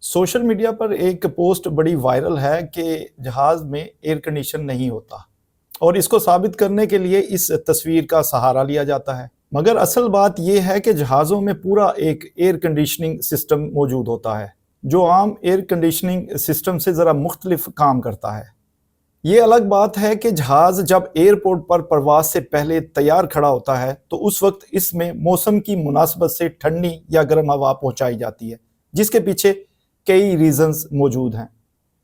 Social media पर एक post बड़ी वायरल है कि जहाज़ में एयर कंडीशन नहीं होता और इसको साबित करने के लिए इस तस्वीर का सहारा लिया जाता है। मगर असल बात यह है कि जहाज़ों में पूरा एक एयर कंडीशनिंग सिस्टम मौजूद होता है जो आम एयर कंडीशनिंग सिस्टम से ज़रा मुख्तलिफ काम करता है। ये अलग बात है कि जहाज़ जब एयरपोर्ट पर परवाज से पहले तैयार खड़ा होता है तो उस वक्त इसमें मौसम की मुनासबत से ठंडी या गर्म हवा पहुंचाई जाती है, जिसके पीछे कई रीजंस मौजूद हैं।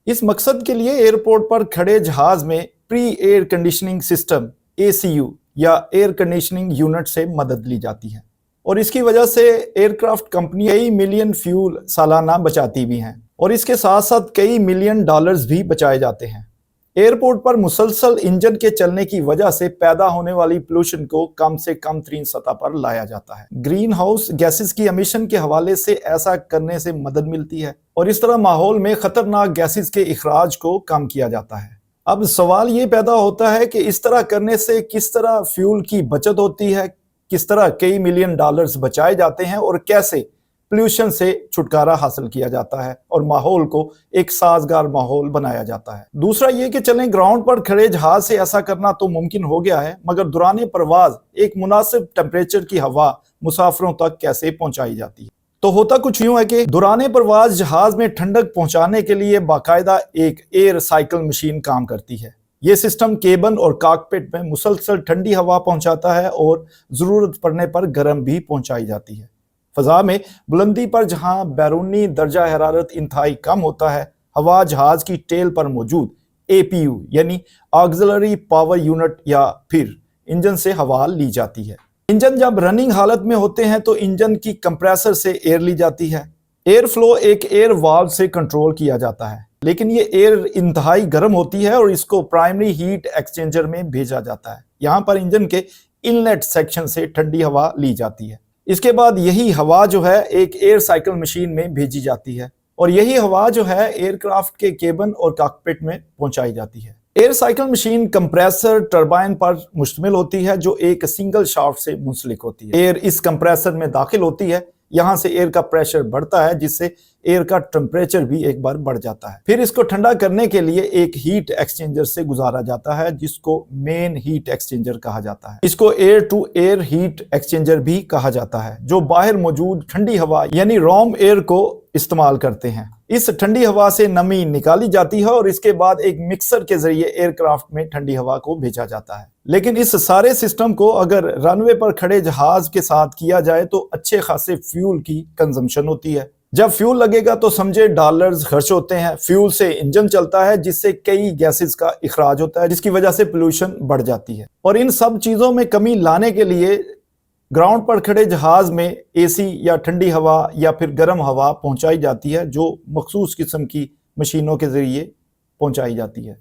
इस मकसद के लिए एयरपोर्ट पर खड़े जहाज में pre air conditioning system ACU या एयर कंडीशनिंग यूनिट से मदद ली जाती है और इसकी वजह से एयरक्राफ्ट कंपनी कई मिलियन फ्यूल सालाना बचाती भी हैं और इसके साथ साथ कई मिलियन डॉलर्स भी बचाए जाते हैं। एयरपोर्ट पर मुसलसल इंजन के चलने की वजह से पैदा होने वाली पोल्यूशन को कम से कम तरीन सतह पर लाया जाता है। ग्रीन हाउस गैसेस की एमिशन के हवाले से ऐसा करने से मदद मिलती है और इस तरह माहौल में खतरनाक गैसेस के इखराज को कम किया जाता है। अब सवाल ये पैदा होता है कि इस तरह करने से किस तरह फ्यूल की बचत होती है, किस तरह कई मिलियन डॉलर्स बचाए जाते हैं और कैसे पोल्यूशन से छुटकारा हासिल किया जाता है और माहौल को एक साजगार माहौल बनाया जाता है। दूसरा ये कि चलें ग्राउंड पर खड़े जहाज से ऐसा करना तो मुमकिन हो गया है, मगर दौरान परवाज एक मुनासिब टेम्परेचर की हवा मुसाफिरों तक कैसे पहुंचाई जाती है। तो होता कुछ यूं है कि दौरान परवाज जहाज में ठंडक पहुंचाने के लिए बाकायदा एक एयर साइकिल मशीन काम करती है। ये सिस्टम केबिन और कॉकपिट में मुसलसल ठंडी हवा पहुंचाता है और जरूरत पड़ने पर गर्म भी पहुंचाई जाती है। फजा में बुलंदी पर जहां बैरूनी दर्जा हरारत इंतहाई कम होता है, हवा जहाज की टेल पर मौजूद APU यानी ऑक्सिलरी पावर यूनिट या फिर इंजन से हवा ली जाती है। इंजन जब रनिंग हालत में होते हैं तो इंजन की कंप्रेसर से एयर ली जाती है। एयर फ्लो एक एयर वाल्व से कंट्रोल किया जाता है, लेकिन ये एयर इंतहाई गर्म होती है और इसको प्राइमरी हीट एक्सचेंजर में भेजा जाता है। यहाँ पर इंजन के इनलेट सेक्शन से ठंडी हवा ली जाती है। इसके बाद यही हवा जो है एक एयर साइकिल मशीन में भेजी जाती है और यही हवा जो है एयरक्राफ्ट के केबिन और कॉकपिट में पहुंचाई जाती है। Air cycle machine compressor turbine पर मुश्तमिल होती है जो एक सिंगल शाफ्ट से मुंसलिक होती है। एयर इस कंप्रेसर में दाखिल होती है, यहाँ से एयर का प्रेशर बढ़ता है जिससे एयर का टेम्परेचर भी एक बार बढ़ जाता है। फिर इसको ठंडा करने के लिए एक हीट एक्सचेंजर से गुजारा जाता है जिसको मेन हीट एक्सचेंजर कहा जाता है। इसको air to air heat exchanger भी कहा जाता है जो बाहर मौजूद ठंडी हवा यानी रॉम एयर को इस्तेमाल करते हैं। इस ठंडी हवा से नमी निकाली जाती है और इसके बाद एक मिक्सर के जरिए एयरक्राफ्ट में ठंडी हवा को भेजा जाता है। लेकिन इस सारे सिस्टम को अगर रनवे पर खड़े जहाज के साथ किया जाए तो अच्छे खासे फ्यूल की कंजम्पशन होती है। जब फ्यूल लगेगा तो समझे डॉलर्स खर्च होते हैं। फ्यूल से इंजन चलता है जिससे कई गैसेस का इखराज होता है जिसकी वजह से पोल्यूशन बढ़ जाती है। और इन सब चीजों में कमी लाने के लिए ग्राउंड पर खड़े जहाज में AC या ठंडी हवा या फिर गर्म हवा पहुंचाई जाती है जो मखसूस किस्म की मशीनों के जरिए पहुंचाई जाती है।